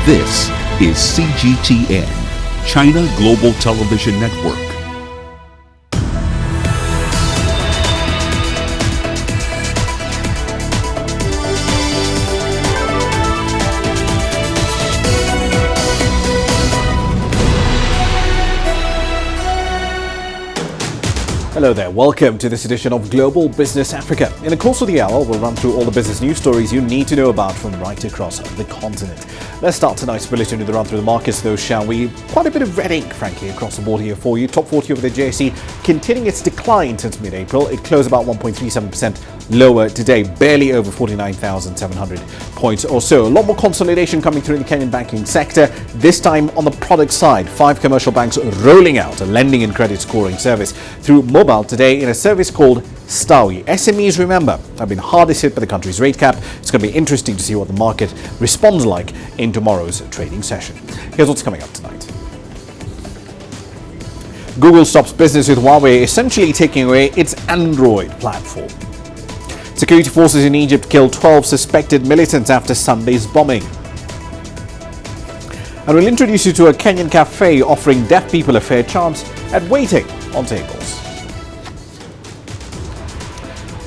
This is CGTN, China Global Television Network. Hello there, welcome to this edition of Global Business Africa. In the course of the hour, we'll run through all the business news stories you need to know about from right across the continent. Let's start tonight's bulletin with a run through the markets though, shall we? Quite a bit of red ink, frankly, across the board here for you. Top 40 over the JSE continuing its decline since mid-April. It closed about 1.37% lower today, barely over 49,700 points or so. A lot more consolidation coming through in the Kenyan banking sector, this time on the product side. 5 commercial banks rolling out a lending and credit scoring service through mobile today in a service called Stawi. SMEs, remember, have been hardest hit by the country's rate cap. It's going to be interesting to see what the market responds like in tomorrow's trading session. Here's what's coming up tonight. Google stops business with Huawei, essentially taking away its Android platform. Security forces in Egypt killed 12 suspected militants after Sunday's bombing. And we'll introduce you to a Kenyan cafe offering deaf people a fair chance at waiting on tables.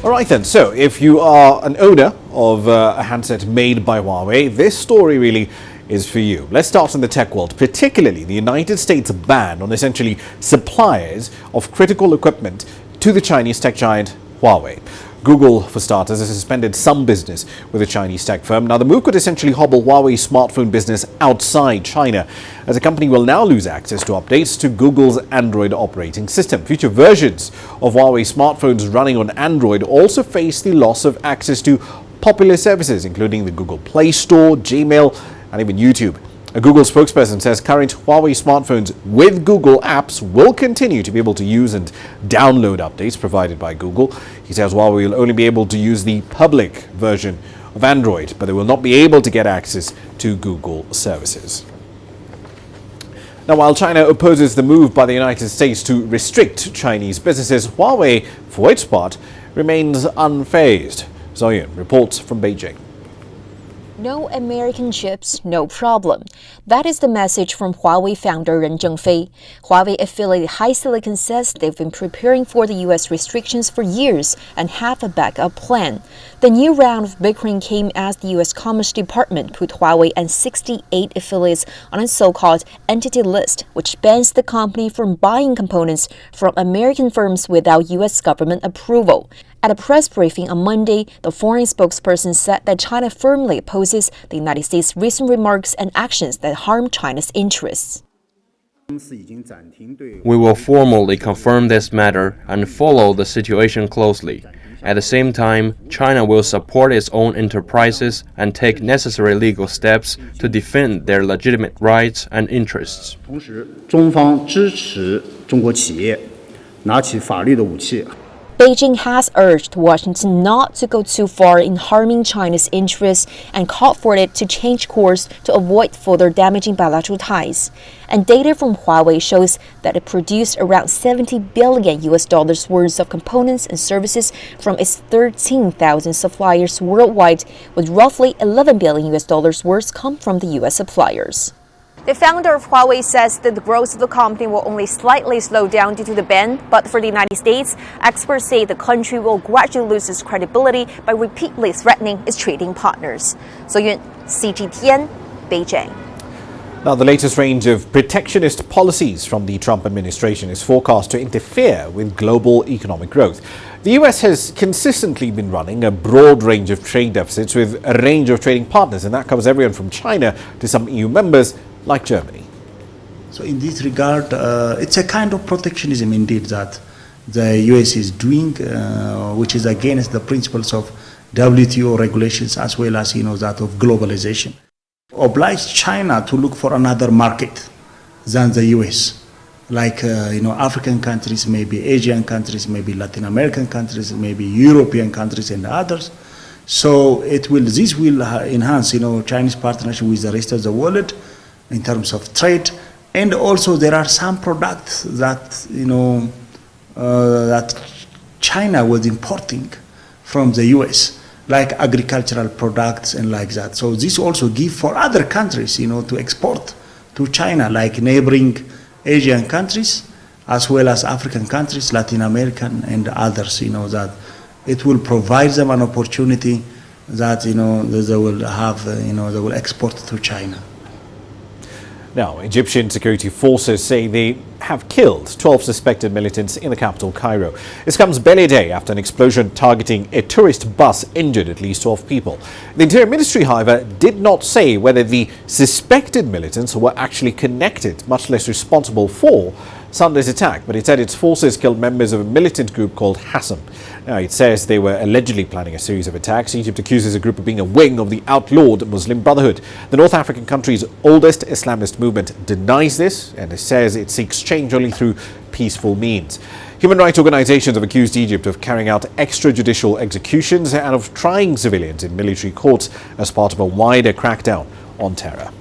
Alright then, so if you are an owner of a handset made by Huawei, this story really is for you. Let's start in the tech world, particularly the United States' ban on essentially suppliers of critical equipment to the Chinese tech giant Huawei. Google, for starters, has suspended some business with a Chinese tech firm. Now, the move could essentially hobble Huawei's smartphone business outside China, as the company will now lose access to updates to Google's Android operating system. Future versions of Huawei smartphones running on Android also face the loss of access to popular services, including the Google Play Store, Gmail, and even YouTube. A Google spokesperson says current Huawei smartphones with Google apps will continue to be able to use and download updates provided by Google. He says Huawei will only be able to use the public version of Android, but they will not be able to get access to Google services. Now, while China opposes the move by the United States to restrict Chinese businesses, Huawei, for its part, remains unfazed. Zoyun reports from Beijing. No American chips, no problem. That is the message from Huawei founder Ren Zhengfei. Huawei affiliate HiSilicon says they've been preparing for the U.S. restrictions for years and have a backup plan. The new round of bickering came as the U.S. Commerce Department put Huawei and 68 affiliates on a so-called entity list, which bans the company from buying components from American firms without U.S. government approval. At a press briefing on Monday, the foreign spokesperson said that China firmly opposes the United States' recent remarks and actions that harm China's interests. We will formally confirm this matter and follow the situation closely. At the same time, China will support its own enterprises and take necessary legal steps to defend their legitimate rights and interests. 中方支持中国企业拿起法律的武器。 Beijing has urged Washington not to go too far in harming China's interests and called for it to change course to avoid further damaging bilateral ties. And data from Huawei shows that it produced around $70 billion worth of components and services from its 13,000 suppliers worldwide, with roughly $11 billion worth come from the U.S. suppliers. The founder of Huawei says that the growth of the company will only slightly slow down due to the ban, but for the United States, experts say the country will gradually lose its credibility by repeatedly threatening its trading partners. Zoyun, CGTN, Beijing. Now, the latest range of protectionist policies from the Trump administration is forecast to interfere with global economic growth. The US has consistently been running a broad range of trade deficits with a range of trading partners, and that covers everyone from China to some EU members like Germany. So in this regard, it's a kind of protectionism indeed that the US is doing, which is against the principles of WTO regulations as well as that of globalization. Oblige China to look for another market than the US, like African countries, maybe Asian countries, maybe Latin American countries, maybe European countries and others. So this will enhance Chinese partnership with the rest of the world in terms of trade, and also there are some products that that China was importing from the US like agricultural products and like that. So this also give for other countries, to export to China, like neighboring Asian countries, as well as African countries, Latin American and others, that it will provide them an opportunity that, they will have, they will export to China. Now, Egyptian security forces say they have killed 12 suspected militants in the capital, Cairo. This comes barely a day after an explosion targeting a tourist bus injured at least 12 people. The Interior Ministry, however, did not say whether the suspected militants were actually connected, much less responsible for Sunday's attack, but it said its forces killed members of a militant group called Hassan. Now, it says they were allegedly planning a series of attacks. Egypt accuses the group of being a wing of the outlawed Muslim Brotherhood. The North African country's oldest Islamist movement denies this, and it says it seeks change only through peaceful means. Human rights organizations have accused Egypt of carrying out extrajudicial executions and of trying civilians in military courts as part of a wider crackdown on terror.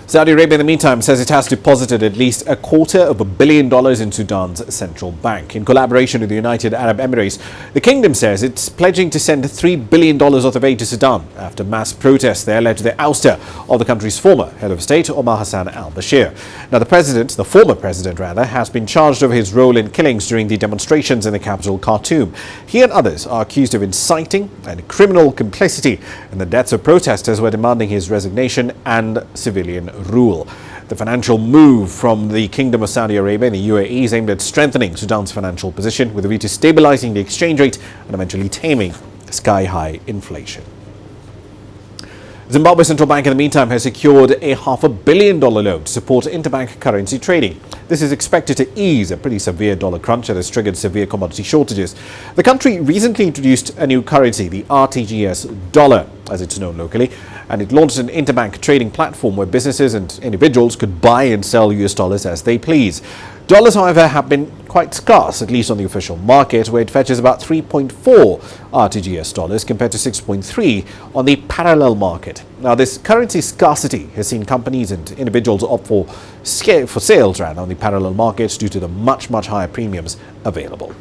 Saudi Arabia, in the meantime, says it has deposited at least $250 million in Sudan's central bank. In collaboration with the United Arab Emirates, the kingdom says it's pledging to send $3 billion worth of aid to Sudan after mass protests there led to the ouster of the country's former head of state, Omar Hassan al-Bashir. Now, the former president, has been charged over his role in killings during the demonstrations in the capital, Khartoum. He and others are accused of inciting and criminal complicity in the deaths of protesters who are demanding his resignation and civilian rule. The financial move from the Kingdom of Saudi Arabia and the UAE is aimed at strengthening Sudan's financial position with a view to stabilizing the exchange rate and eventually taming sky-high inflation. Zimbabwe Central Bank, in the meantime, has secured a $500 million loan to support interbank currency trading. This is expected to ease a pretty severe dollar crunch that has triggered severe commodity shortages. The country recently introduced a new currency, the RTGS dollar, as it's known locally, and it launched an interbank trading platform where businesses and individuals could buy and sell US dollars as they please. Dollars, however, have been quite scarce, at least on the official market, where it fetches about 3.4 RTGS dollars compared to 6.3 on the parallel market. Now, this currency scarcity has seen companies and individuals opt for sales on the parallel markets due to the much higher premiums available.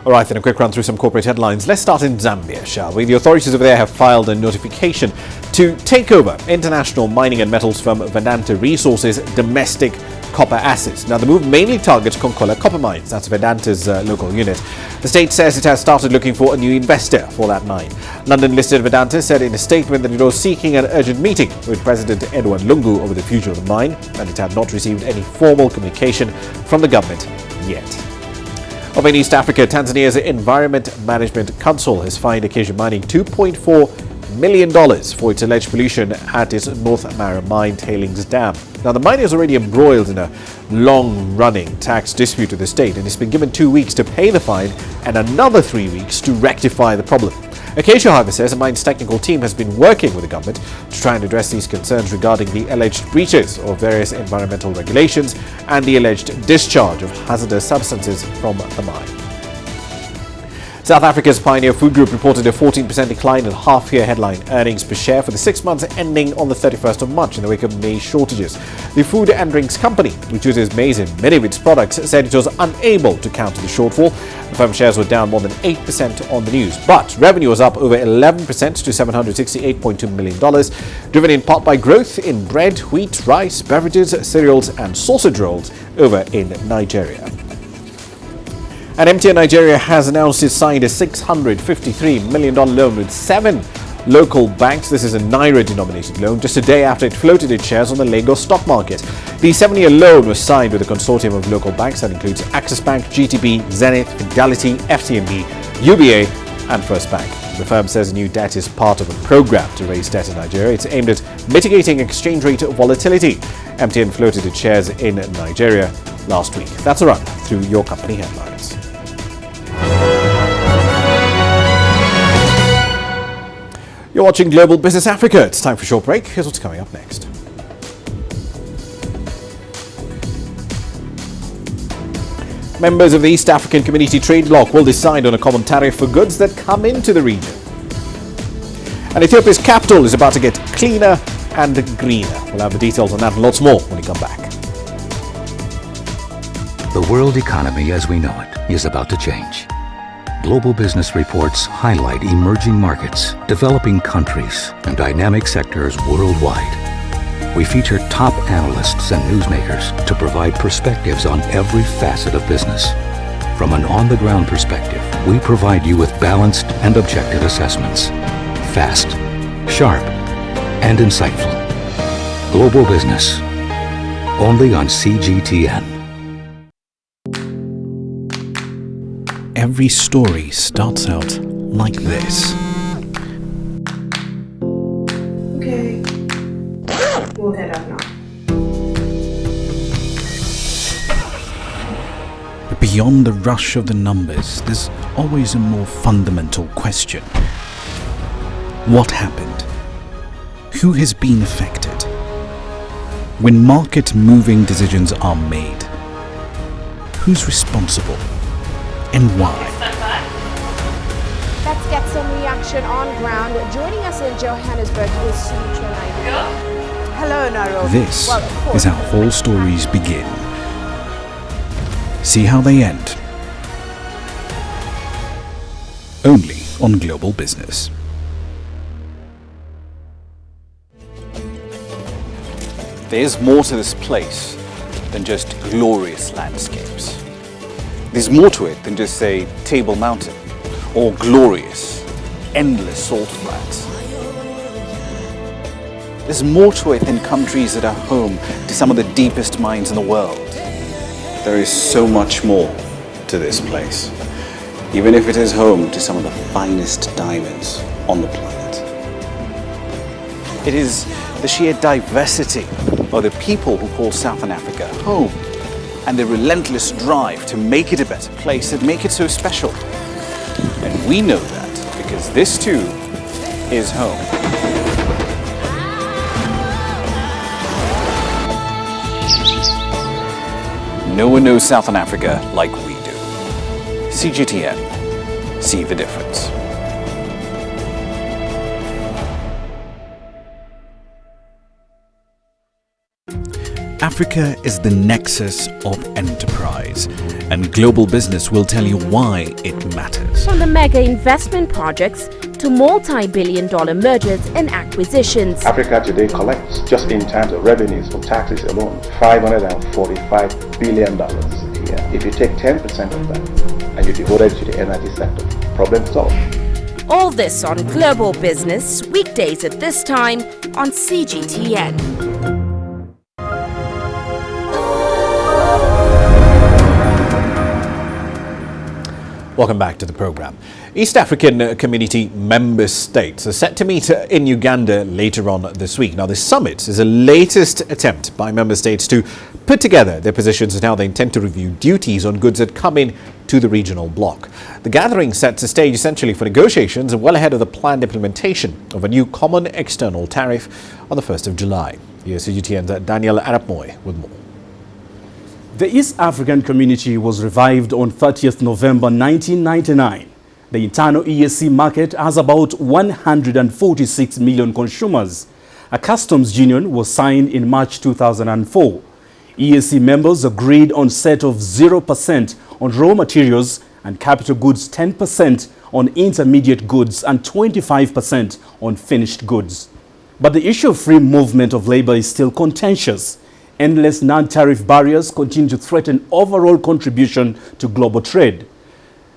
All right, then a quick run through some corporate headlines. Let's start in Zambia, shall we? The authorities over there have filed a notification to take over international mining and metals firm Vedanta Resources' domestic copper assets. Now, the move mainly targets Konkola copper mines. That's Vedanta's local unit. The state says it has started looking for a new investor for that mine. London-listed Vedanta said in a statement that it was seeking an urgent meeting with President Edward Lungu over the future of the mine, and it had not received any formal communication from the government yet. Over in East Africa, Tanzania's Environment Management Council has fined Acacia Mining $2.4 million for its alleged pollution at its North Mara mine tailings dam. Now, the mine is already embroiled in a long-running tax dispute with the state, and it's been given 2 weeks to pay the fine and another 3 weeks to rectify the problem. Acacia, however, says the mine's technical team has been working with the government to try and address these concerns regarding the alleged breaches of various environmental regulations and the alleged discharge of hazardous substances from the mine. South Africa's Pioneer Food Group reported a 14% decline in half-year headline earnings per share for the 6 months ending on the 31st of March in the wake of maize shortages. The food and drinks company, which uses maize in many of its products, said it was unable to counter the shortfall. The firm shares were down more than 8% on the news, but revenue was up over 11% to $768.2 million, driven in part by growth in bread, wheat, rice, beverages, cereals and sausage rolls over in Nigeria. And MTN Nigeria has announced it signed a $653 million loan with 7 local banks. This is a Naira-denominated loan, just a day after it floated its shares on the Lagos stock market. The 7-year loan was signed with a consortium of local banks that includes Access Bank, GTB, Zenith, Fidelity, FCMB, UBA and First Bank. The firm says the new debt is part of a program to raise debt in Nigeria. It's aimed at mitigating exchange rate volatility. MTN floated its shares in Nigeria last week. That's a run through your company headlines. You're watching Global Business Africa. It's time for a short break. Here's what's coming up next. Members of the East African Community Trade Bloc will decide on a common tariff for goods that come into the region. And Ethiopia's capital is about to get cleaner and greener. We'll have the details on that and lots more when we come back. The world economy as we know it is about to change. Global business reports highlight emerging markets, developing countries, and dynamic sectors worldwide. We feature top analysts and newsmakers to provide perspectives on every facet of business. From an on-the-ground perspective, we provide you with balanced and objective assessments. Fast, sharp, and insightful. Global Business. Only on CGTN. Every story starts out like this. Okay. We'll head up now. But beyond the rush of the numbers, there's always a more fundamental question. What happened? Who has been affected? When market-moving decisions are made, who's responsible? And why? Let's get some reaction on ground. Joining us in Johannesburg is Sumitra Naidu. Hello, Naidu. This is how whole stories begin. See how they end. Only on Global Business. There's more to this place than just glorious landscapes. There's more to it than just, say, Table Mountain or glorious, endless salt flats. There's more to it than countries that are home to some of the deepest mines in the world. There is so much more to this place, even if it is home to some of the finest diamonds on the planet. It is the sheer diversity of the people who call Southern Africa home, and the relentless drive to make it a better place that make it so special. And we know that because this too is home. No one knows Southern Africa like we do. CGTN, see the difference. Africa is the nexus of enterprise, and Global Business will tell you why it matters. From the mega investment projects to multi-billion-dollar mergers and acquisitions. Africa today collects, just in terms of revenues from taxes alone, $545 billion a year. If you take 10% of that and you devote it to the energy sector, problem solved. All this on Global Business, weekdays at this time on CGTN. Welcome back to the program. East African Community member states are set to meet in Uganda later on this week. Now, this summit is a latest attempt by member states to put together their positions on how they intend to review duties on goods that come in to the regional bloc. The gathering sets the stage essentially for negotiations well ahead of the planned implementation of a new common external tariff on the 1st of July. Here's CGTN's Daniel Arap Moy with more. The East African Community was revived on 30th November 1999. The internal EAC market has about 146 million consumers. A customs union was signed in March 2004. EAC members agreed on set of 0% on raw materials and capital goods, 10% on intermediate goods and 25% on finished goods. But the issue of free movement of labor is still contentious. Endless non-tariff barriers continue to threaten overall contribution to global trade.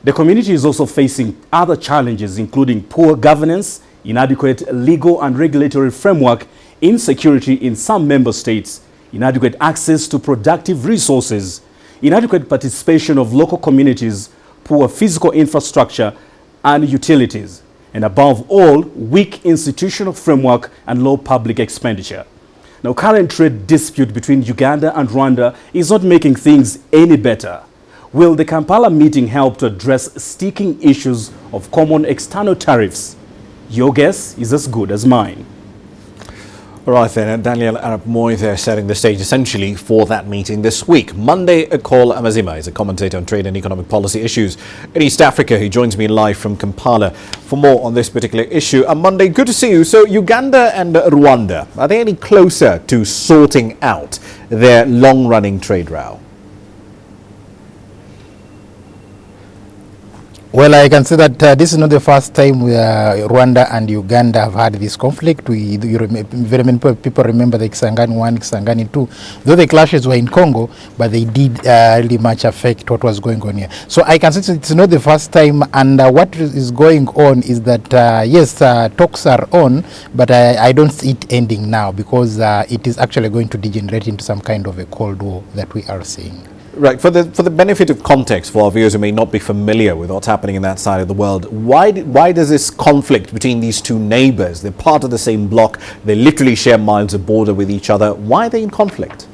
The community is also facing other challenges, including poor governance, inadequate legal and regulatory framework, insecurity in some member states, inadequate access to productive resources, inadequate participation of local communities, poor physical infrastructure and utilities, and above all, weak institutional framework and low public expenditure. Now, current trade dispute between Uganda and Rwanda is not making things any better. Will the Kampala meeting help to address sticking issues of common external tariffs? Your guess is as good as mine. All right then, and Daniel Arap Moy there setting the stage essentially for that meeting this week. Monday, Akol Amazima is a commentator on trade and economic policy issues in East Africa. He joins me live from Kampala for more on this particular issue. Monday, good to see you. So Uganda and Rwanda, are they any closer to sorting out their long-running trade row? Well, I can say that this is not the first time Rwanda and Uganda have had this conflict. Very many people remember the Kisangani 1, Kisangani 2. Though the clashes were in Congo, but they did really much affect what was going on here. So I can say it's not the first time, and what is going on is that, yes, talks are on, but I don't see it ending now, because it is actually going to degenerate into some kind of a Cold War that we are seeing. Right. For the benefit of context, for our viewers who may not be familiar with what's happening in that side of the world, why does this conflict between these two neighbors, they're part of the same bloc, they literally share miles of border with each other, why are they in conflict?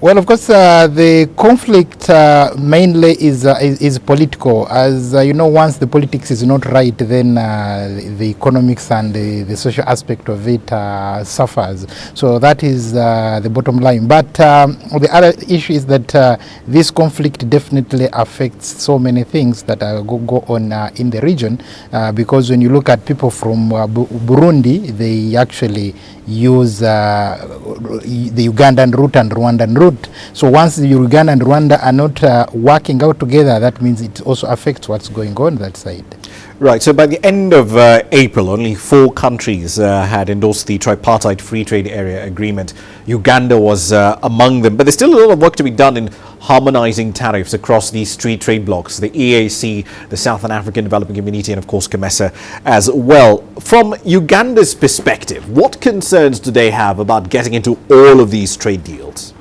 Well, of course, the conflict mainly is political. As you know, once the politics is not right, then the economics and the social aspect of it suffers. So that is the bottom line. But the other issue is that this conflict definitely affects so many things that go on in the region, because when you look at people from Burundi, they actually use the Ugandan route and Rwandan route. So once the Uganda and Rwanda are not working out together, that means it also affects what's going on that side. Right, so by the end of April, only 4 countries had endorsed the tripartite free trade area agreement. Uganda was among them, but there's still a lot of work to be done in harmonizing tariffs across these free trade blocs, the EAC, the Southern African Development Community, and of course COMESA as well. From Uganda's perspective, what concerns do they have about getting into all of these trade deals?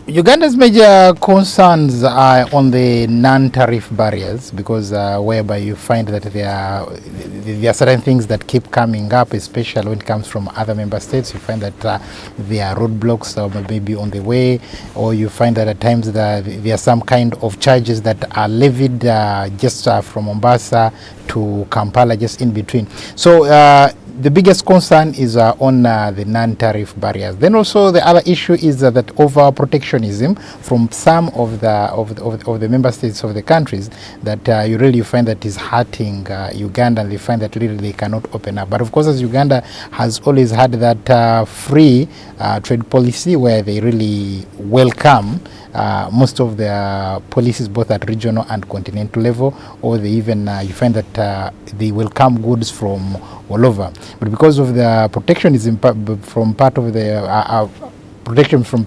Uganda's major concerns are on the non-tariff barriers, because whereby you find that there are certain things that keep coming up, especially when it comes from other member states. You find that there are roadblocks maybe on the way, or you find that at times there are some kind of charges that are levied just from Mombasa to Kampala, just in between. So the biggest concern is on the non-tariff barriers. Then also the other issue is that over protectionism from some of the member states of the countries, that you really find that is hurting Uganda, and they find that really they cannot open up. But of course, as Uganda has always had that free trade policy, where they really welcome most of their policies, both at regional and continental level, or they even you find that they welcome goods from all over. But because of the protectionism from part of the protection from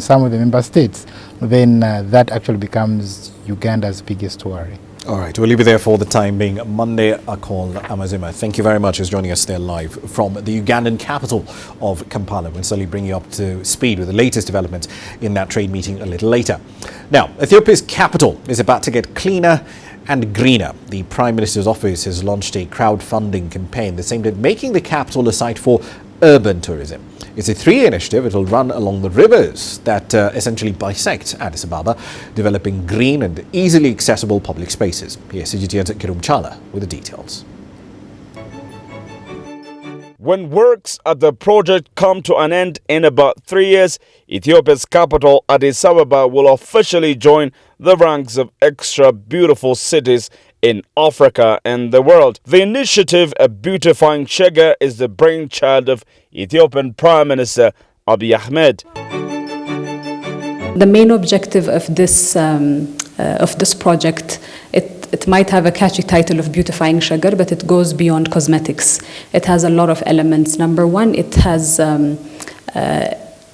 some of the member states, then that actually becomes Uganda's biggest worry. All right, we'll leave it there for the time being. Monday Akol Amazima, thank you very much for joining us there live from the Ugandan capital of Kampala. We'll certainly bring you up to speed with the latest developments in that trade meeting a little later. Now, Ethiopia's capital is about to get cleaner and greener. The Prime Minister's office has launched a crowdfunding campaign that's aimed at making the capital a site for urban tourism. It's a 3-year initiative. It will run along the rivers that essentially bisect Addis Ababa, developing green and easily accessible public spaces. Here's CGTN's Kirum Chala with the details. When works at the project come to an end in about 3 years, Ethiopia's capital, Addis Ababa, will officially join the ranks of extra beautiful cities in Africa and the world. The initiative, A Beautifying Shega, is the brainchild of Ethiopian Prime Minister Abiy Ahmed. The main objective of this project, it might have a catchy title of Beautifying Sugar, but it goes beyond cosmetics. It has a lot of elements. Number one, it has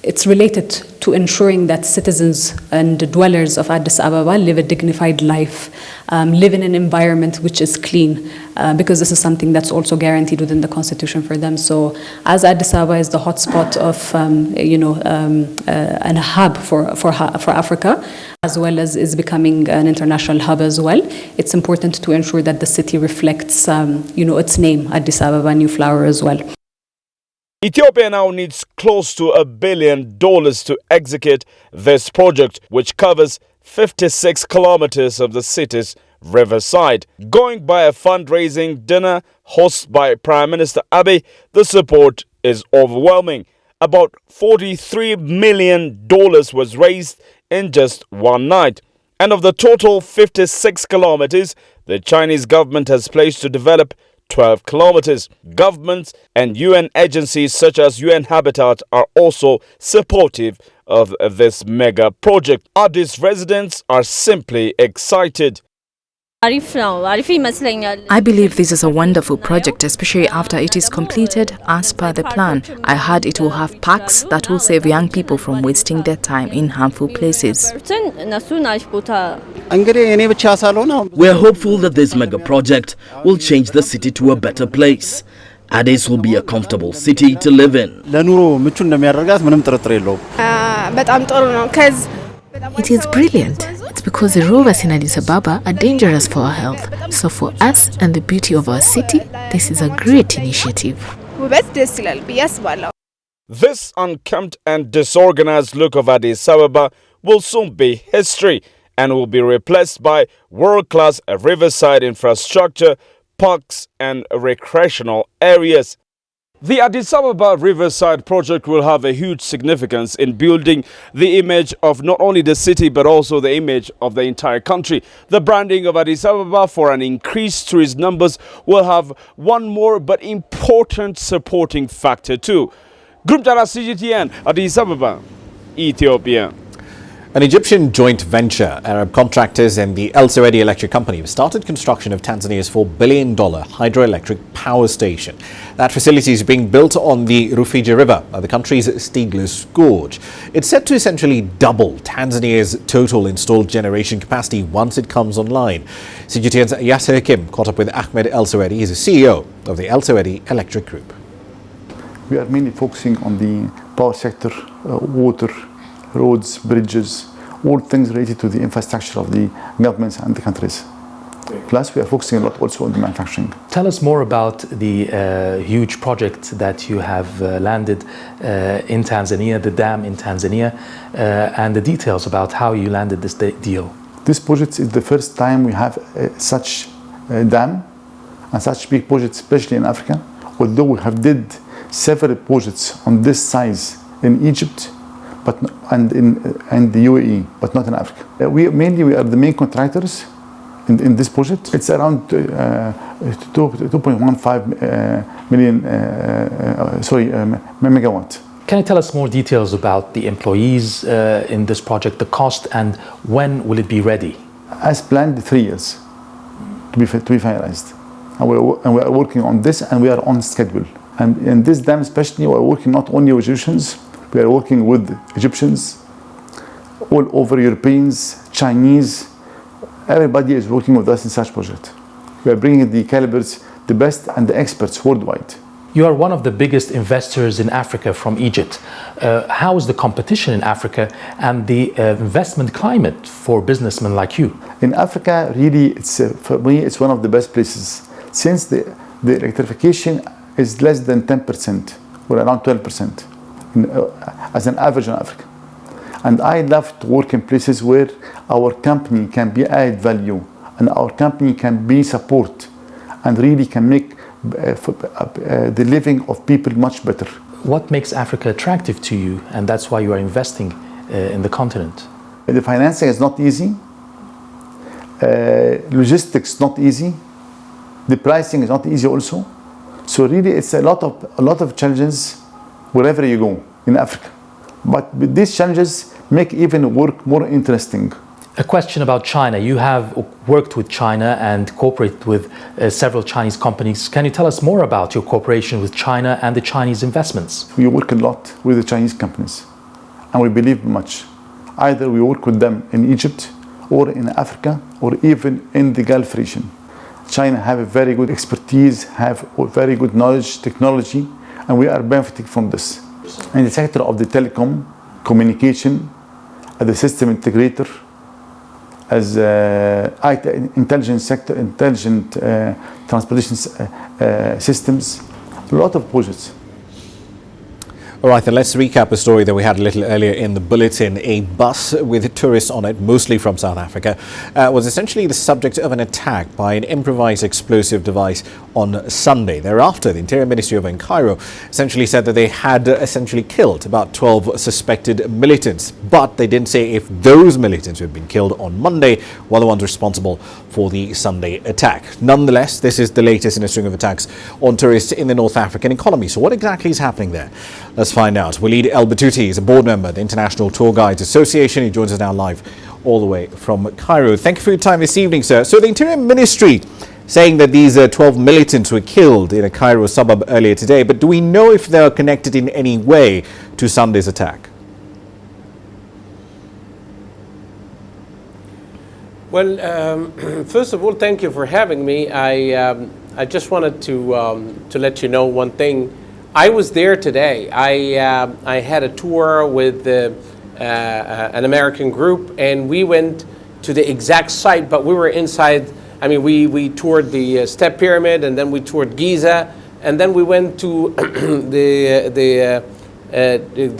it's related to ensuring that citizens and dwellers of Addis Ababa live a dignified life, live in an environment which is clean, because this is something that's also guaranteed within the constitution for them. So as Addis Ababa is the hotspot of, and a hub for Africa, as well as is becoming an international hub as well, it's important to ensure that the city reflects, its name, Addis Ababa, New Flower as well. Ethiopia now needs close to $1 billion to execute this project, which covers 56 kilometers of the city's riverside. Going by a fundraising dinner hosted by Prime Minister Abiy, the support is overwhelming. About $43 million was raised in just one night. And of the total 56 kilometers the Chinese government has pledged to develop, 12 kilometers. Governments and UN agencies such as UN Habitat are also supportive of this mega project. Addis residents are simply excited. I believe this is a wonderful project, especially after it is completed as per the plan. I heard it will have parks that will save young people from wasting their time in harmful places. We are hopeful that this mega project will change the city to a better place. Addis will be a comfortable city to live in. It is brilliant. It's because the rovers in Addis Ababa are dangerous for our health. So for us and the beauty of our city, this is a great initiative. This unkempt and disorganized look of Addis Ababa will soon be history and will be replaced by world-class riverside infrastructure, parks and recreational areas. The Addis Ababa Riverside project will have a huge significance in building the image of not only the city but also the image of the entire country. The branding of Addis Ababa for an increased tourist numbers will have one more but important supporting factor too. Group Data CGTN, Addis Ababa, Ethiopia. An Egyptian joint venture, Arab contractors and the El Sewedi Electric Company have started construction of Tanzania's $4 billion hydroelectric power station. That facility is being built on the Rufiji River, the country's Stiegler's Gorge. It's set to essentially double Tanzania's total installed generation capacity once it comes online. CGTN's Yasser Hakim caught up with Ahmed El Sewedi. He's the CEO of the El Sewedi Electric Group. We are mainly focusing on the power sector, water, roads, bridges, all things related to the infrastructure of the governments and the countries. Plus, we are focusing a lot also on the manufacturing. Tell us more about the huge project that you have landed in Tanzania, the dam in Tanzania, and the details about how you landed this deal. This project is the first time we have such a dam and such big project, especially in Africa. Although we have did several projects on this size in Egypt, and the UAE, but not in Africa. We are the main contractors in this project. It's around 2.15 million megawatt. Can you tell us more details about the employees in this project, the cost, and when will it be ready? As planned, 3 years to be finalized. And we are working on this, and we are on schedule. And in this dam especially, we are working not only with Egyptians, we are working with Egyptians, all over Europeans, Chinese. Everybody is working with us in such project. We are bringing the calibers, the best and the experts worldwide. You are one of the biggest investors in Africa from Egypt. How is the competition in Africa and the investment climate for businessmen like you? In Africa, really, for me, it's one of the best places. Since the electrification is less than 10%, or around 12%. As an average in Africa. And I love to work in places where our company can be added value and our company can be support and really can make the living of people much better. What makes Africa attractive to you, and that's why you are investing in the continent? The financing is not easy. Logistics not easy. The pricing is not easy also. So really it's a lot of challenges wherever you go in Africa. But these challenges make even work more interesting. A question about China. You have worked with China and cooperate with several Chinese companies. Can you tell us more about your cooperation with China and the Chinese investments? We work a lot with the Chinese companies and we believe much. Either we work with them in Egypt or in Africa or even in the Gulf region. China have a very good expertise, have very good knowledge, technology, and we are benefiting from this. In the sector of the telecom, communication, as a system integrator, as IT intelligence sector, intelligent transportation systems, a lot of projects. All right, then let's recap a story that we had a little earlier in the bulletin. A bus with tourists on it, mostly from South Africa, was essentially the subject of an attack by an improvised explosive device on Sunday. Thereafter, the Interior Ministry over in Cairo essentially said that they had essentially killed about 12 suspected militants. But they didn't say if those militants who had been killed on Monday were the ones responsible for the Sunday attack. Nonetheless, this is the latest in a string of attacks on tourists in the North African economy. So what exactly is happening there? Let's find out. Walid El Batouti is a board member of the International Tour Guides Association. He joins us now live all the way from Cairo. Thank you for your time this evening, sir. So the Interior Ministry saying that these 12 militants were killed in a Cairo suburb earlier today, but do we know if they are connected in any way to Sunday's attack? Well, first of all, thank you for having me. I just wanted to let you know one thing. I was there today. I had a tour with an American group, and we went to the exact site, but we were inside. I mean, we toured the Step Pyramid, and then we toured Giza, and then we went to the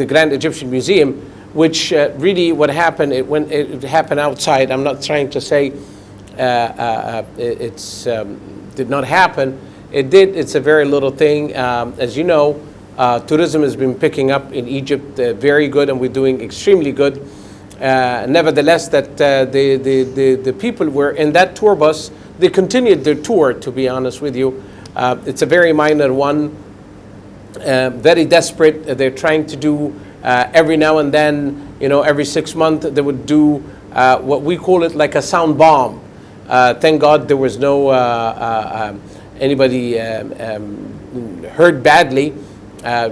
Grand Egyptian Museum, which really what happened, it happened outside. I'm not trying to say did not happen. It did. It's a very little thing. As you know, tourism has been picking up in Egypt very good, and we're doing extremely good. Nevertheless, that the people were in that tour bus. They continued their tour, to be honest with you. It's a very minor one, very desperate. They're trying to do every now and then, every 6 months, they would do what we call it like a sound bomb. Thank God there was no anybody hurt badly,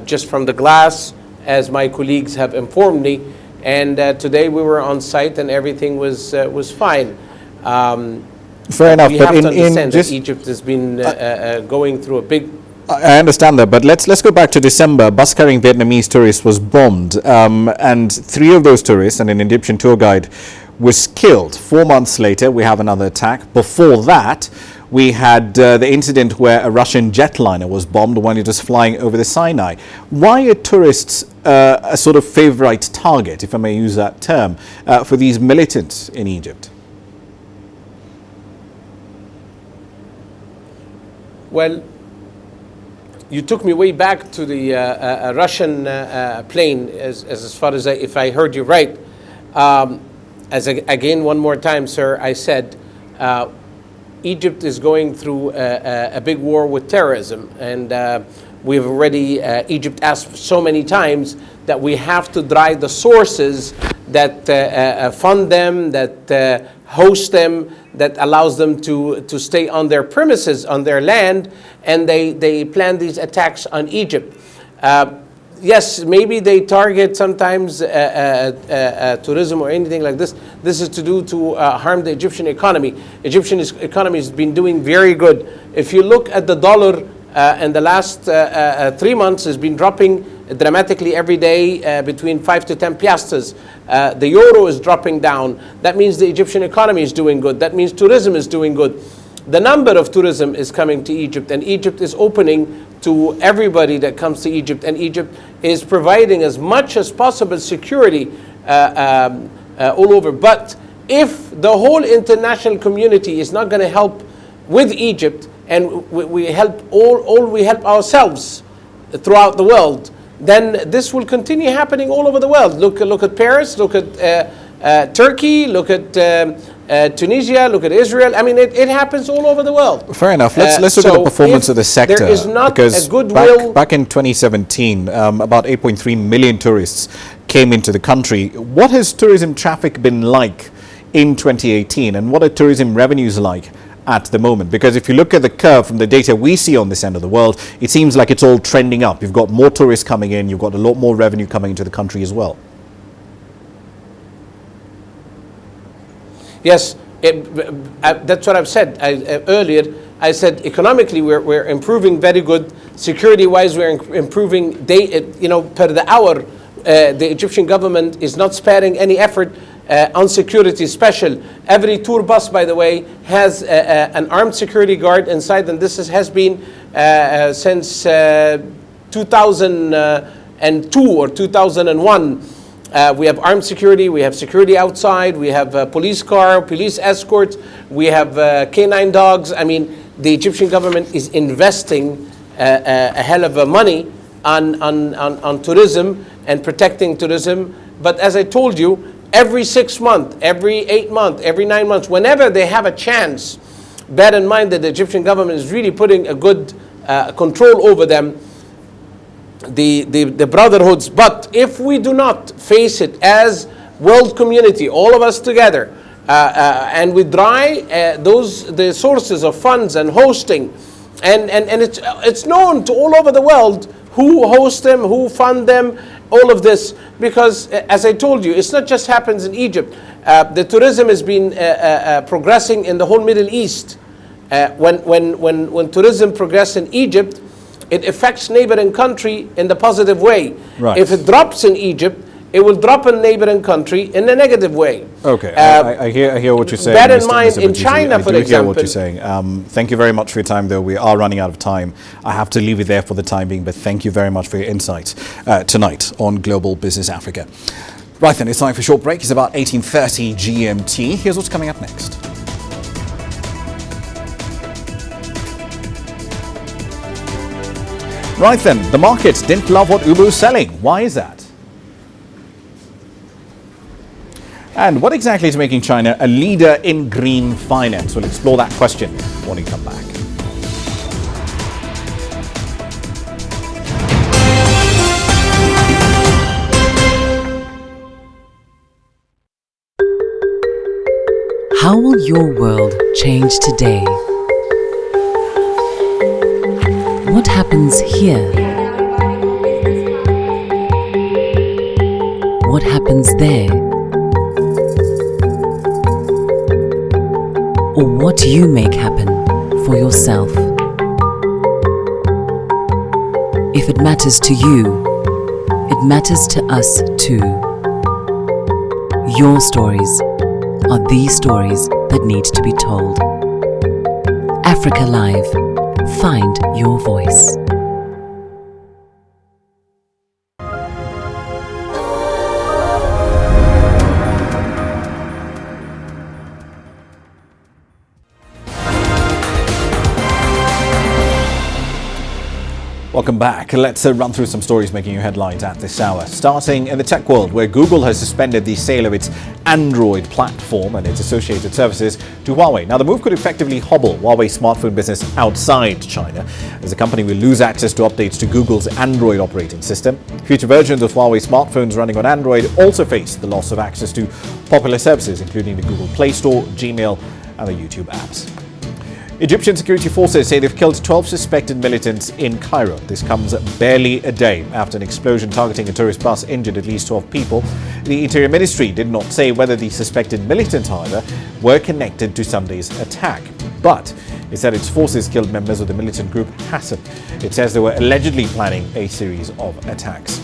just from the glass, as my colleagues have informed me. And today we were on site and everything was fine. Fair enough, we but have to understand just that Egypt has been going through a big. I understand that, but let's go back to December. Bus carrying Vietnamese tourists was bombed, and 3 of those tourists and an Egyptian tour guide was killed. 4 months later, we have another attack. Before that, we had the incident where a Russian jetliner was bombed when it was flying over the Sinai. Why are tourists a sort of favorite target, if I may use that term, for these militants in Egypt? Well, you took me way back to the Russian plane, as far as if I heard you right. Again, one more time, sir, I said Egypt is going through a big war with terrorism, and we've already, Egypt asked so many times that we have to dry the sources that fund them, that host them, that allows them to stay on their premises, on their land, and they plan these attacks on Egypt. Yes, maybe they target sometimes tourism or anything like this. This is to do to harm the Egyptian economy. Egyptian economy has been doing very good. If you look at the dollar in the last 3 months, has been dropping dramatically every day, between 5 to 10 piastres. The euro is dropping down. That means the Egyptian economy is doing good. That means tourism is doing good. The number of tourism is coming to Egypt, and Egypt is opening to everybody that comes to Egypt, and Egypt is providing as much as possible security all over. But if the whole international community is not going to help with Egypt, and we help we help ourselves throughout the world, then this will continue happening all over the world. Look at Paris, look at Turkey, look at Tunisia, look at Israel. I mean, it happens all over the world. Fair enough. Let's look at the performance of the sector. There is not because a goodwill. Back in 2017, about 8.3 million tourists came into the country. What has tourism traffic been like in 2018, and what are tourism revenues like at the moment? Because if you look at the curve from the data we see on this end of the world, it seems like it's all trending up. You've got more tourists coming in, you've got a lot more revenue coming into the country as well. Yes, that's what I've said earlier. I said economically we're improving very good. Security-wise, we're improving per the hour. The Egyptian government is not sparing any effort on security special. Every tour bus, by the way, has an armed security guard inside, and this has been since 2000. 2002 or 2001. We have armed security, we have security outside, we have police car, police escorts, we have canine dogs. I mean, the Egyptian government is investing a hell of money on tourism and protecting tourism. But as I told you, every 6 months, every 8 months, every 9 months, whenever they have a chance, bear in mind that the Egyptian government is really putting a good control over them, the brotherhoods. But if we do not face it as world community, all of us together, and we dry the sources of funds and hosting, and it's known to all over the world who host them, who fund them, all of this, because as I told you, it's not just happens in Egypt. The tourism has been progressing in the whole Middle East. When tourism progresses in Egypt, it affects neighboring country in the positive way. Right. If it drops in Egypt, it will drop in neighboring country in a negative way. Okay, I hear what you're saying. Bear in Mr. mind, Mr. in Bajiji, China, for I do example. hear what you're saying. Thank you very much for your time, though. We are running out of time. I have to leave it there for the time being, but thank you very much for your insights tonight on Global Business Africa. Right then, it's time for a short break. It's about 18:30 GMT. Here's what's coming up next. Right then, the market didn't love what Uber was selling. Why is that? And what exactly is making China a leader in green finance? We'll explore that question when we come back. How will your world change today? What happens here? What happens there? Or what you make happen for yourself? If it matters to you, it matters to us too. Your stories are the stories that need to be told. Africa Live. Find your voice. Welcome back. Let's run through some stories making you headlines at this hour. Starting in the tech world, where Google has suspended the sale of its Android platform and its associated services to Huawei. Now, the move could effectively hobble Huawei's smartphone business outside China, as the company will lose access to updates to Google's Android operating system. Future versions of Huawei smartphones running on Android also face the loss of access to popular services, including the Google Play Store, Gmail, and the YouTube apps. Egyptian security forces say they've killed 12 suspected militants in Cairo. This comes barely a day after an explosion targeting a tourist bus injured at least 12 people. The Interior Ministry did not say whether the suspected militants, however, were connected to Sunday's attack. But it said its forces killed members of the militant group Hassan. It says they were allegedly planning a series of attacks.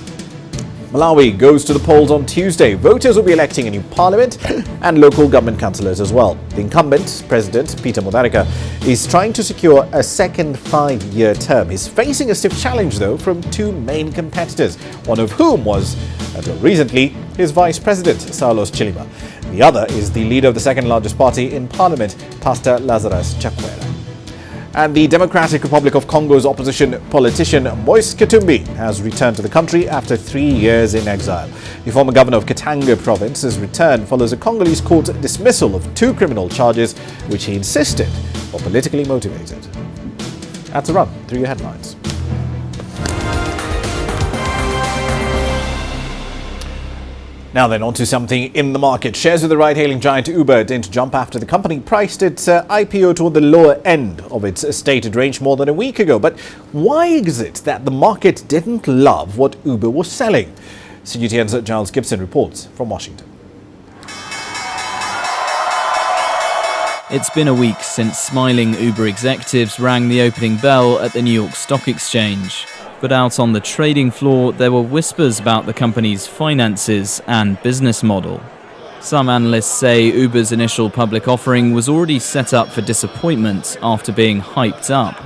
Malawi goes to the polls on Tuesday. Voters will be electing a new parliament and local government councillors as well. The incumbent president, Peter Mutharika, is trying to secure a second 5-year term. He's facing a stiff challenge, though, from two main competitors, one of whom was, until recently, his vice president, Saulos Chilima. The other is the leader of the second largest party in parliament, Pastor Lazarus Chakwera. And the Democratic Republic of Congo's opposition politician Moise Katumbi has returned to the country after 3 years in exile. The former governor of Katanga province's return follows a Congolese court dismissal of 2 criminal charges which he insisted were politically motivated. That's a run through your headlines. Now then, on to something in the market. Shares of the ride-hailing giant Uber didn't jump after the company priced its IPO toward the lower end of its stated range more than a week ago. But why is it that the market didn't love what Uber was selling? CGTN's Giles Gibson reports from Washington. It's been a week since smiling Uber executives rang the opening bell at the New York Stock Exchange. But out on the trading floor, there were whispers about the company's finances and business model. Some analysts say Uber's initial public offering was already set up for disappointment after being hyped up.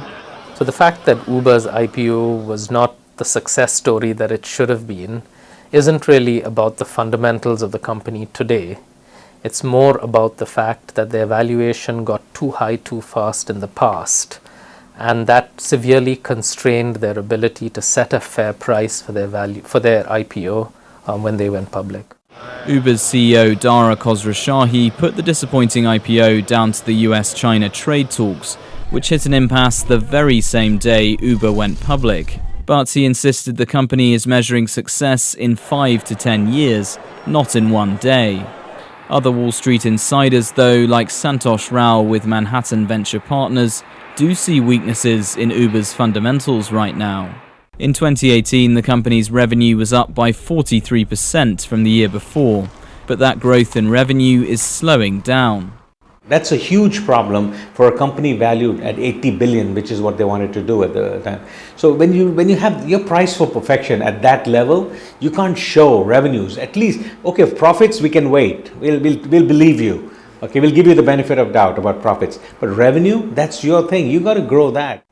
So the fact that Uber's IPO was not the success story that it should have been isn't really about the fundamentals of the company today. It's more about the fact that their valuation got too high too fast in the past, and that severely constrained their ability to set a fair price for their IPO when they went public. Uber's CEO Dara Khosrowshahi put the disappointing IPO down to the US-China trade talks, which hit an impasse the very same day Uber went public. But he insisted the company is measuring success in 5 to 10 years, not in one day. Other Wall Street insiders, though, like Santosh Rao with Manhattan Venture Partners, do see weaknesses in Uber's fundamentals right now. In 2018, the company's revenue was up by 43% from the year before, but that growth in revenue is slowing down. That's a huge problem for a company valued at 80 billion, which is what they wanted to do at the time. So when you have your price for perfection at that level, you can't show revenues. At least, okay, profits we can wait. We'll believe you. Okay, we'll give you the benefit of doubt about profits. But revenue, that's your thing. You got to grow that.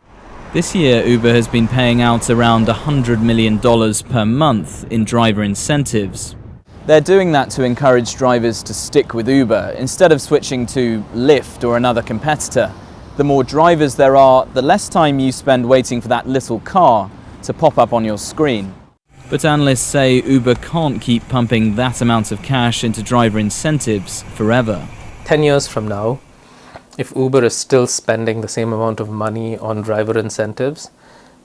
This year, Uber has been paying out around $100 million per month in driver incentives. They're doing that to encourage drivers to stick with Uber instead of switching to Lyft or another competitor. The more drivers there are, the less time you spend waiting for that little car to pop up on your screen. But analysts say Uber can't keep pumping that amount of cash into driver incentives forever. 10 years from now, if Uber is still spending the same amount of money on driver incentives,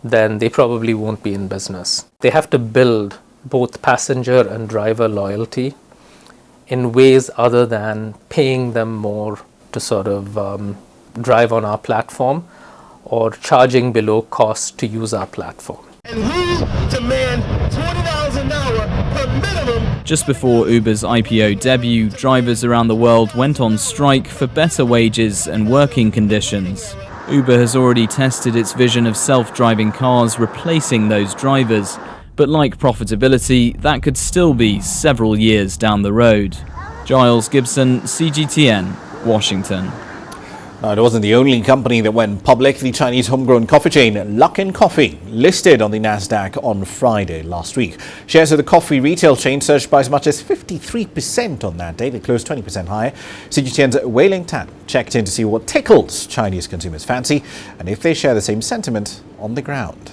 then they probably won't be in business. They have to build both passenger and driver loyalty in ways other than paying them more to sort of drive on our platform or charging below cost to use our platform. And we demand $20 an hour per minimum. Just before Uber's IPO debut, drivers around the world went on strike for better wages and working conditions. Uber has already tested its vision of self-driving cars replacing those drivers, but like profitability, that could still be several years down the road. Giles Gibson, CGTN, Washington. Now, it wasn't the only company that went public. The Chinese homegrown coffee chain Luckin Coffee listed on the Nasdaq on Friday last week. Shares of the coffee retail chain surged by as much as 53% on that day. They closed 20% higher. CGTN's Wei Ling Tan checked in to see what tickles Chinese consumers' fancy and if they share the same sentiment on the ground.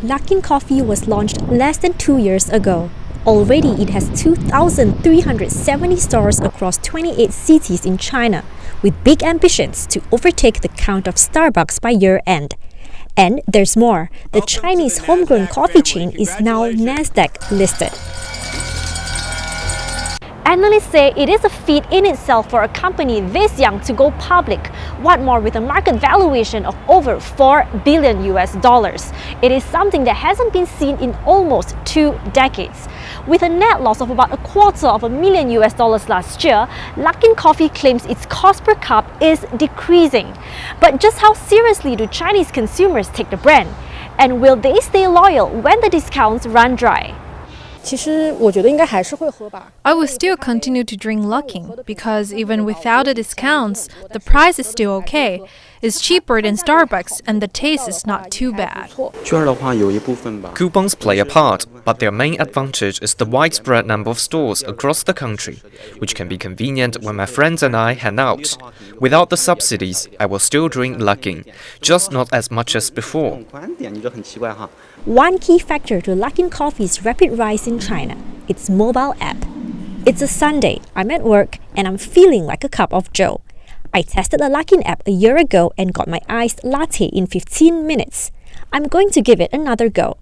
Luckin Coffee was launched less than 2 years ago. Already, it has 2,370 stores across 28 cities in China, with big ambitions to overtake the count of Starbucks by year-end. And there's more. The Chinese homegrown coffee chain is now Nasdaq listed. Analysts say it is a feat in itself for a company this young to go public. What more, with a market valuation of over $4 billion US. It is something that hasn't been seen in almost 2 decades. With a net loss of about $250,000 US last year, Luckin Coffee claims its cost per cup is decreasing. But just how seriously do Chinese consumers take the brand? And will they stay loyal when the discounts run dry? I will still continue to drink Luckin because even without the discounts, the price is still okay. It's cheaper than Starbucks and the taste is not too bad. Coupons play a part, but their main advantage is the widespread number of stores across the country, which can be convenient when my friends and I hang out. Without the subsidies, I will still drink Luckin, just not as much as before. One key factor to Luckin Coffee's rapid rise in China, its mobile app. It's a Sunday, I'm at work, and I'm feeling like a cup of joe. I tested the Luckin app a year ago and got my iced latte in 15 minutes. I'm going to give it another go.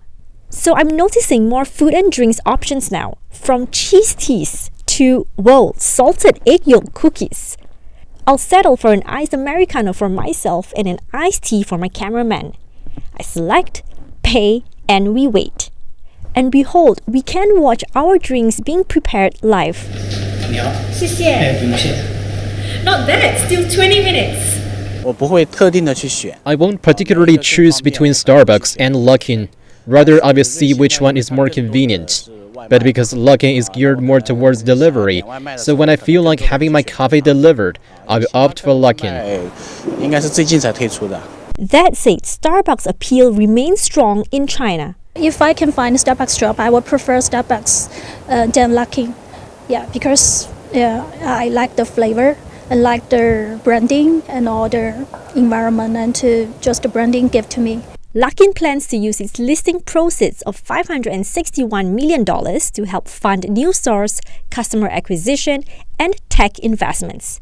So I'm noticing more food and drinks options now, from cheese teas to, whoa, salted egg yolk cookies. I'll settle for an iced Americano for myself and an iced tea for my cameraman. I select, pay, and we wait. And behold, we can watch our drinks being prepared live. 谢谢. Not bad, still 20 minutes. I won't particularly choose between Starbucks and Luckin. Rather, I will see which one is more convenient. But because Luckin is geared more towards delivery, so when I feel like having my coffee delivered, I will opt for Luckin. That said, Starbucks' appeal remains strong in China. If I can find a Starbucks shop, I would prefer Starbucks than Luckin. Yeah, because I like the flavor, I like the branding and all the environment, and just the branding give to me. Luckin plans to use its listing proceeds of $561 million to help fund new stores, customer acquisition, and tech investments.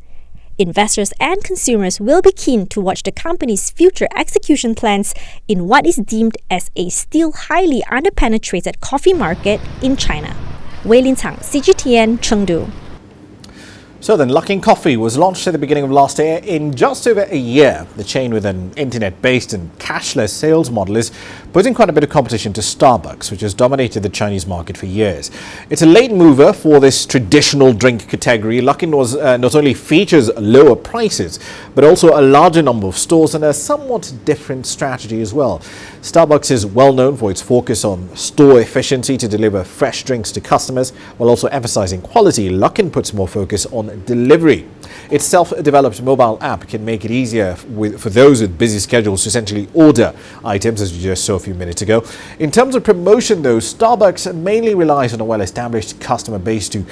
Investors and consumers will be keen to watch the company's future execution plans in what is deemed as a still highly underpenetrated coffee market in China. Weilin Tang, CGTN, Chengdu. So then, Luckin Coffee was launched at the beginning of last year. In just over a year, the chain with an internet-based and cashless sales model is putting quite a bit of competition to Starbucks, which has dominated the Chinese market for years. It's a late mover for this traditional drink category. Luckin not only features lower prices, but also a larger number of stores and a somewhat different strategy as well. Starbucks is well known for its focus on store efficiency to deliver fresh drinks to customers, while also emphasizing quality. Luckin puts more focus on delivery. Its self-developed mobile app can make it easier for those with busy schedules to essentially order items, as you just saw a few minutes ago. In terms of promotion, though, Starbucks mainly relies on a well-established customer base to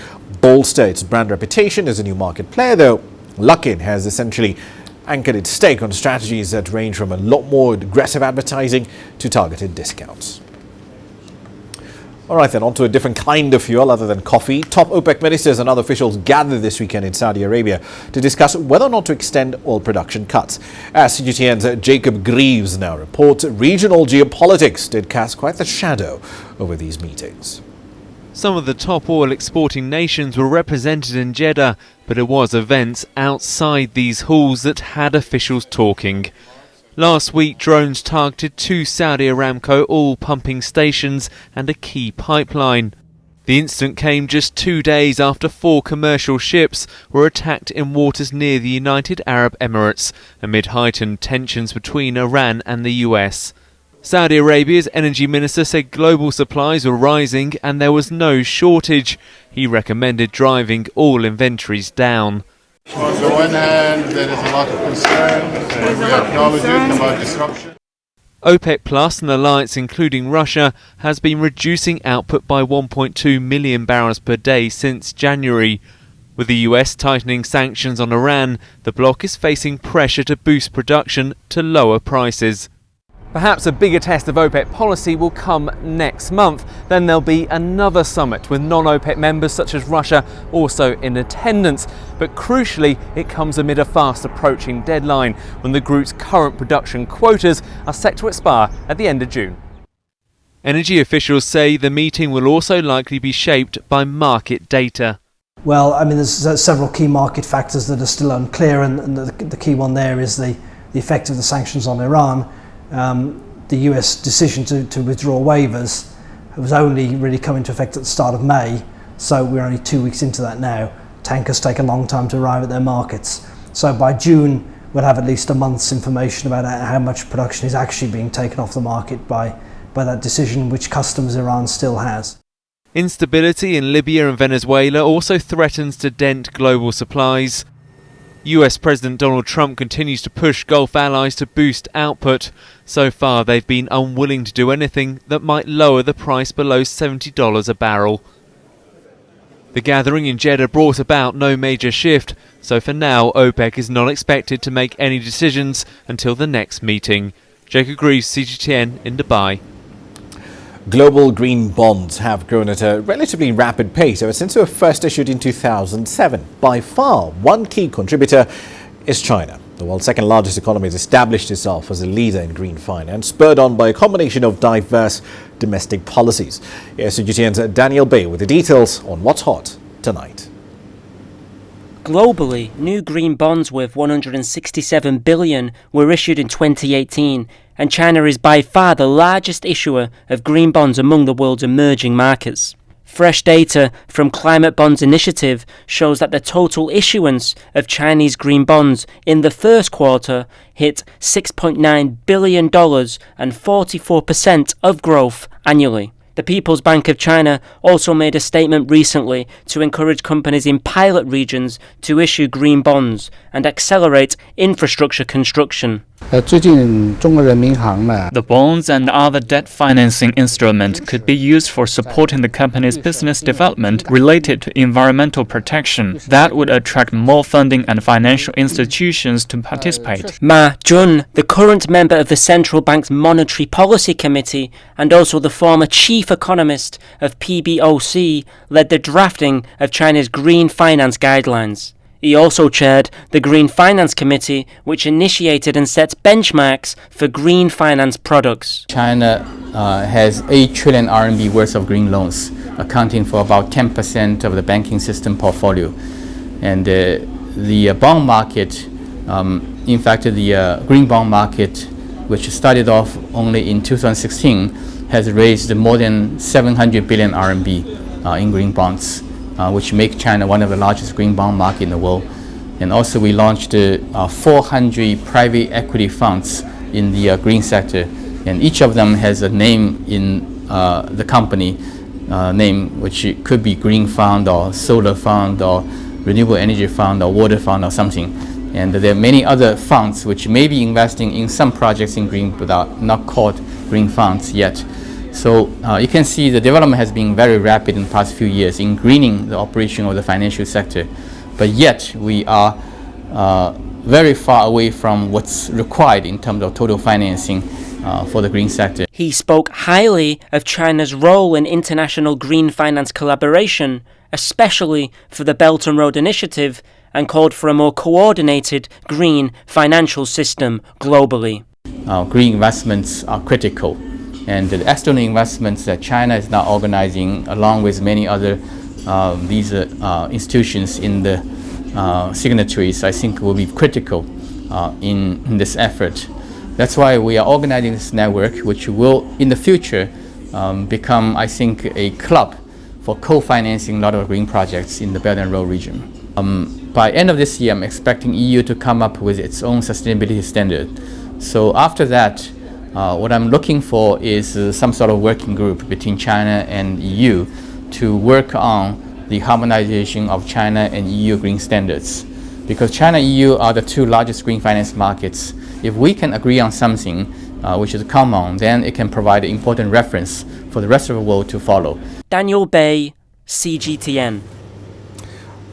bolster its brand reputation as a new market player, though Luckin has essentially anchored its stake on strategies that range from a lot more aggressive advertising to targeted discounts. All right, then, on to a different kind of fuel other than coffee. Top OPEC ministers and other officials gathered this weekend in Saudi Arabia to discuss whether or not to extend oil production cuts. As CGTN's Jacob Greaves now reports, regional geopolitics did cast quite the shadow over these meetings. Some of the top oil exporting nations were represented in Jeddah, but it was events outside these halls that had officials talking. Last week, drones targeted 2 Saudi Aramco oil pumping stations and a key pipeline. The incident came just 2 days after 4 commercial ships were attacked in waters near the United Arab Emirates, amid heightened tensions between Iran and the US. Saudi Arabia's energy minister said global supplies were rising and there was no shortage. He recommended driving oil inventories down. On the one hand, there is a lot of concern, and we acknowledge it about disruption. OPEC Plus, an alliance including Russia, has been reducing output by 1.2 million barrels per day since January. With the US tightening sanctions on Iran, the bloc is facing pressure to boost production to lower prices. Perhaps a bigger test of OPEC policy will come next month. Then there'll be another summit with non-OPEC members such as Russia also in attendance. But crucially, it comes amid a fast approaching deadline when the group's current production quotas are set to expire at the end of June. Energy officials say the meeting will also likely be shaped by market data. Well, I mean, there's several key market factors that are still unclear, and the key one there is the effect of the sanctions on Iran. The US decision to withdraw waivers was only really come into effect at the start of May, so we're only 2 weeks into that now. Tankers take a long time to arrive at their markets. So by June, we'll have at least a month's information about how much production is actually being taken off the market by that decision, which customs Iran still has. Instability in Libya and Venezuela also threatens to dent global supplies. US President Donald Trump continues to push Gulf allies to boost output. So far, they've been unwilling to do anything that might lower the price below $70 a barrel. The gathering in Jeddah brought about no major shift, so for now, OPEC is not expected to make any decisions until the next meeting. Jacob Greaves, CGTN in Dubai. Global green bonds have grown at a relatively rapid pace ever since they were first issued in 2007. By far, one key contributor is China. The world's second largest economy has established itself as a leader in green finance, spurred on by a combination of diverse domestic policies. Here's CGTN's Daniel Bay with the details on what's hot tonight. Globally, new green bonds worth $167 billion were issued in 2018, and China is by far the largest issuer of green bonds among the world's emerging markets. Fresh data from Climate Bonds Initiative shows that the total issuance of Chinese green bonds in the first quarter hit $6.9 billion and 44% of growth annually. The People's Bank of China also made a statement recently to encourage companies in pilot regions to issue green bonds and accelerate infrastructure construction. The bonds and other debt financing instruments could be used for supporting the company's business development related to environmental protection. That would attract more funding and financial institutions to participate. Ma Jun, the current member of the Central Bank's Monetary Policy Committee and also the former chief economist of PBOC, led the drafting of China's green finance guidelines. He also chaired the Green Finance Committee, which initiated and set benchmarks for green finance products. China has 8 trillion RMB worth of green loans, accounting for about 10% of the banking system portfolio. And the bond market, in fact, the green bond market, which started off only in 2016, has raised more than 700 billion RMB in green bonds, which make China one of the largest green bond market in the world. And also we launched 400 private equity funds in the green sector, and each of them has a name in the company name, which could be green fund or solar fund or renewable energy fund or water fund or something. And there are many other funds which may be investing in some projects in green but are not called green funds yet. So you can see the development has been very rapid in the past few years in greening the operation of the financial sector. But yet we are very far away from what's required in terms of total financing for the green sector. He spoke highly of China's role in international green finance collaboration, especially for the Belt and Road Initiative, and called for a more coordinated green financial system globally. Green investments are critical, and the external investments that China is now organizing along with many other these institutions in the signatories, I think will be critical in this effort. That's why we are organizing this network, which will in the future become, I think, a club for co-financing a lot of green projects in the Belt and Road region. By end of this year, I'm expecting EU to come up with its own sustainability standard. So after that, what I'm looking for is some sort of working group between China and EU to work on the harmonization of China and EU green standards. Because China and EU are the two largest green finance markets. If we can agree on something which is common, then it can provide an important reference for the rest of the world to follow. Daniel Bay, CGTN.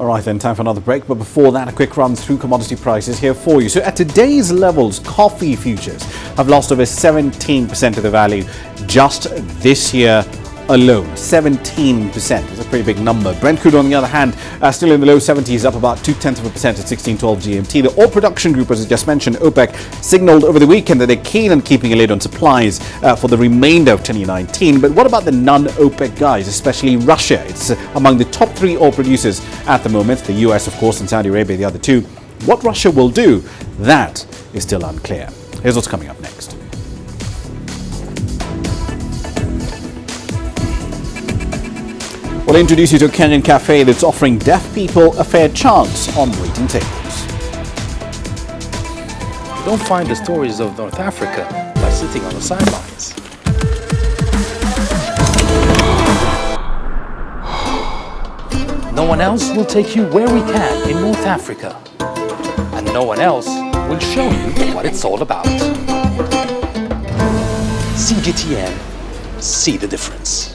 All right then, time for another break, but before that, a quick run through commodity prices here for you. So at today's levels, coffee futures have lost over 17% of the value just this year alone. 17%. That's a pretty big number. Brent crude, on the other hand, still in the low 70s, up about 0.2% at 1612 GMT. The oil production group, as I just mentioned, OPEC, signaled over the weekend that they're keen on keeping a lid on supplies for the remainder of 2019. But what about the non-OPEC guys, especially Russia? It's among the top 3 oil producers at the moment. The US, of course, and Saudi Arabia, the other 2. What Russia will do, that is still unclear. Here's what's coming up next. We'll introduce you to a Kenyan cafe that's offering deaf people a fair chance on waiting tables. You don't find the stories of North Africa by sitting on the sidelines. No one else will take you where we can in North Africa. And no one else will show you what it's all about. CGTN, see the difference.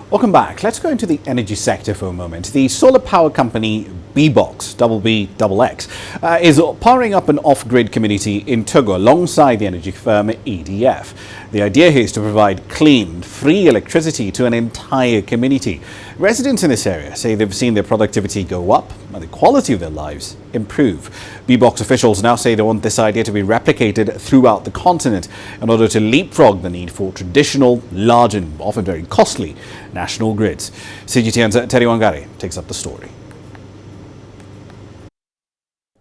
Welcome back. Let's go into the energy sector for a moment. The solar power company BBOX, BBXX, is powering up an off-grid community in Togo alongside the energy firm EDF. The idea here is to provide clean, free electricity to an entire community. Residents in this area say they've seen their productivity go up and the quality of their lives improve. BBOX officials now say they want this idea to be replicated throughout the continent in order to leapfrog the need for traditional, large and often very costly national grids. CGTN's Terry Wangari takes up the story.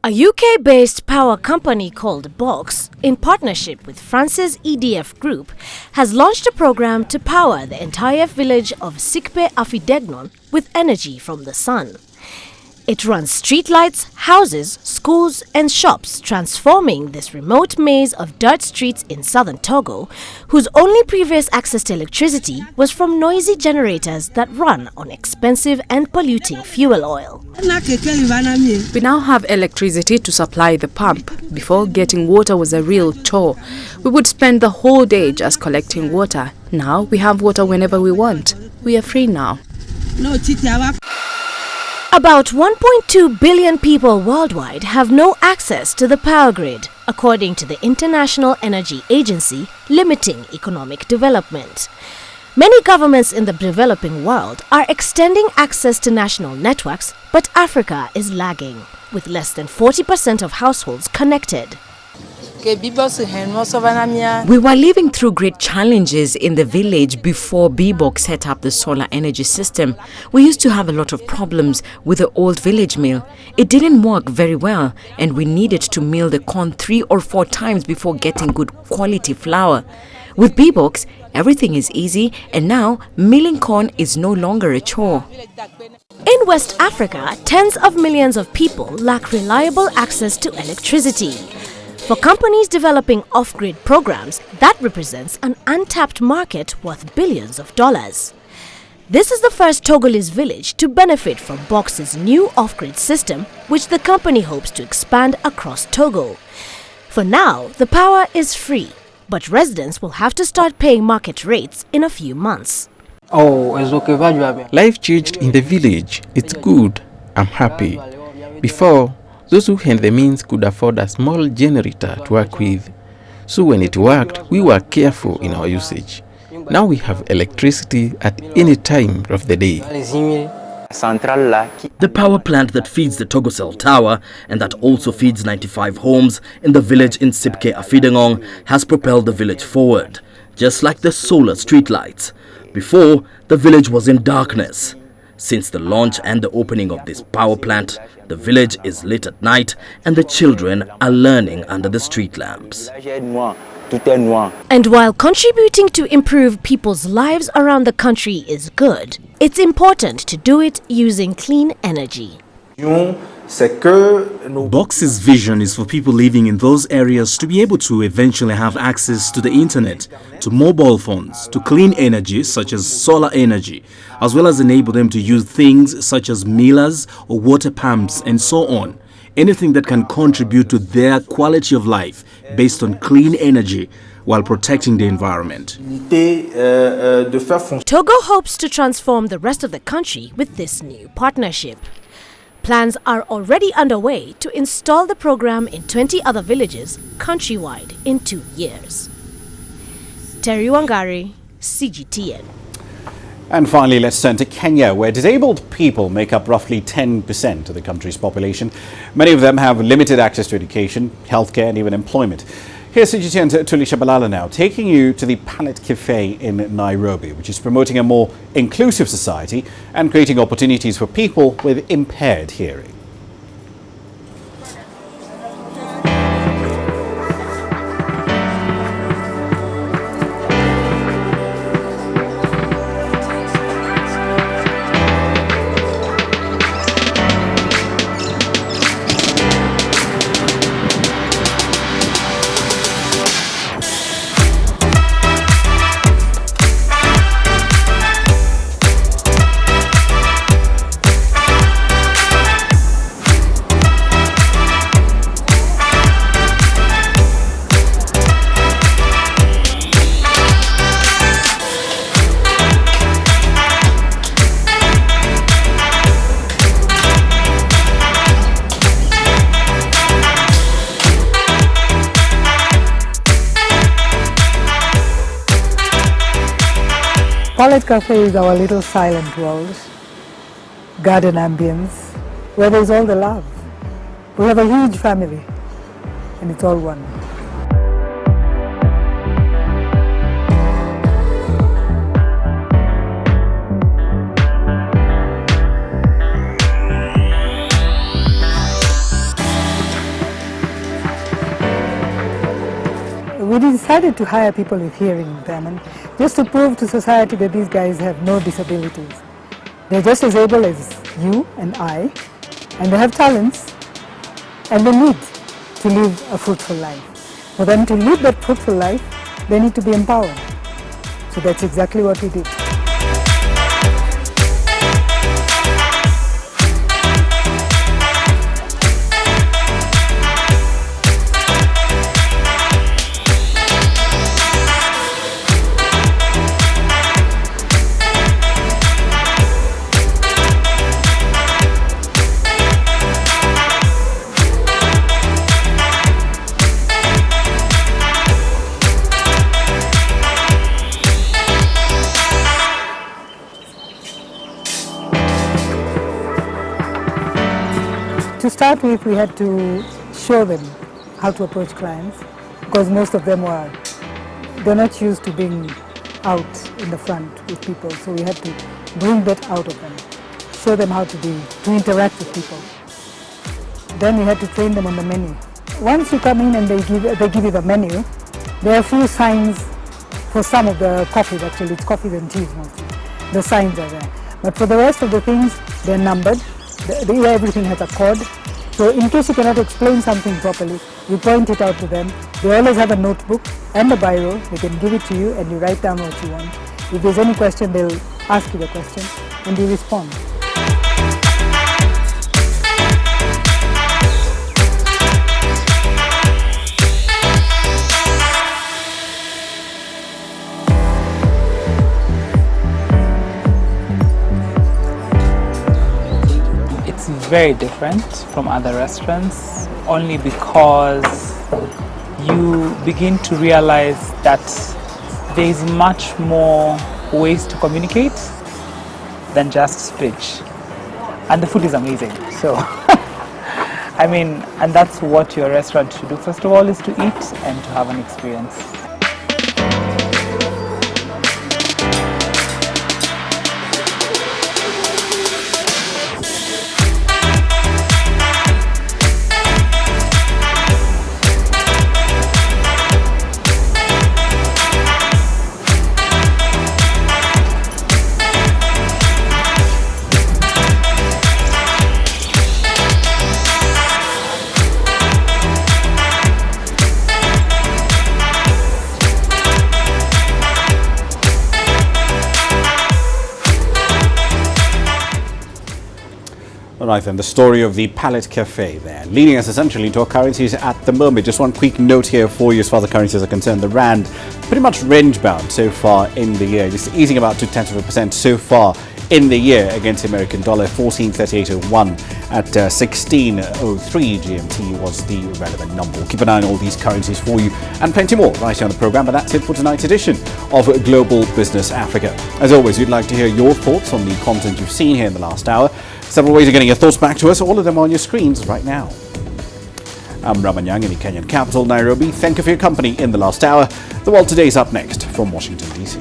A UK-based power company called Box, in partnership with France's EDF Group, has launched a program to power the entire village of Sikpe Afidegnon with energy from the sun. It runs streetlights, houses, schools and shops, transforming this remote maze of dirt streets in southern Togo, whose only previous access to electricity was from noisy generators that run on expensive and polluting fuel oil. We now have electricity to supply the pump. Before, getting water was a real chore. We would spend the whole day just collecting water. Now we have water whenever we want. We are free now. About 1.2 billion people worldwide have no access to the power grid, according to the International Energy Agency, limiting economic development. Many governments in the developing world are extending access to national networks, but Africa is lagging, with less than 40% of households connected. We were living through great challenges in the village before BBOX set up the solar energy system. We used to have a lot of problems with the old village mill. It didn't work very well, and we needed to mill the corn 3 or 4 times before getting good quality flour. With BBOX, everything is easy, and now milling corn is no longer a chore. In West Africa, tens of millions of people lack reliable access to electricity. For companies developing off-grid programs, that represents an untapped market worth billions of dollars. This is the first Togolese village to benefit from Box's new off-grid system, which the company hopes to expand across Togo. For now, the power is free, but residents will have to start paying market rates in a few months. Life changed in the village. It's good. I'm happy. Before, those who had the means could afford a small generator to work with. So when it worked, we were careful in our usage. Now we have electricity at any time of the day. The power plant that feeds the Togocell Tower and that also feeds 95 homes in the village in Sipke Afidengong has propelled the village forward, just like the solar streetlights. Before, the village was in darkness. Since the launch and the opening of this power plant, the village is lit at night and the children are learning under the street lamps. And while contributing to improve people's lives around the country is good, it's important to do it using clean energy. Box's vision is for people living in those areas to be able to eventually have access to the internet, to mobile phones, to clean energy such as solar energy, as well as enable them to use things such as millers or water pumps and so on. Anything that can contribute to their quality of life based on clean energy while protecting the environment. Togo hopes to transform the rest of the country with this new partnership. Plans are already underway to install the program in 20 other villages countrywide in 2 years. Terry Wangari, CGTN. And finally, let's turn to Kenya, where disabled people make up roughly 10% of the country's population. Many of them have limited access to education, healthcare and even employment. Here's CGTN's Tulisha Balala now, taking you to the Palette Cafe in Nairobi, which is promoting a more inclusive society and creating opportunities for people with impaired hearing. Palette Cafe is our little silent world. garden ambience, where there's all the love. We have a huge family, and it's all one. We decided to hire people with hearing impairment just to prove to society that these guys have no disabilities. They're just as able as you and I, and they have talents, and they need to live a fruitful life. For them to live that fruitful life, they need to be empowered. So that's exactly what we did. To start with, we had to show them how to approach clients, because most of them they're not used to being out in the front with people, so we had to bring that out of them, show them how to interact with people. Then we had to train them on the menu. Once you come in and they give you the menu, there are a few signs for some of the coffees. Actually, it's coffees and teas mostly. The signs are there, but for the rest of the things, they're numbered. Everything has a code. So in case you cannot explain something properly, you point it out to them. They always have a notebook and a biro. They can give it to you and you write down what you want. If there's any question, they'll ask you the question and you respond. Very different from other restaurants, only because you begin to realize that there is much more ways to communicate than just speech, and the food is amazing. So I mean, and that's what your restaurant should do. First of all is to eat and to have an experience. Right then, the story of the Palette Cafe there, leading us essentially to our currencies at the moment. Just one quick note here for you as far as the currencies are concerned. The Rand pretty much range-bound so far in the year, just easing about 0.2% so far in the year against the American dollar. 14.3801 at 16.03 GMT was the relevant number. We'll keep an eye on all these currencies for you and plenty more right here on the programme. But that's it for tonight's edition of Global Business Africa. As always, we'd like to hear your thoughts on the content you've seen here in the last hour. Several ways of getting your thoughts back to us, all of them on your screens right now. I'm Ramah Nyang in the Kenyan capital, Nairobi. Thank you for your company in the last hour. The World Today is up next from Washington, D.C.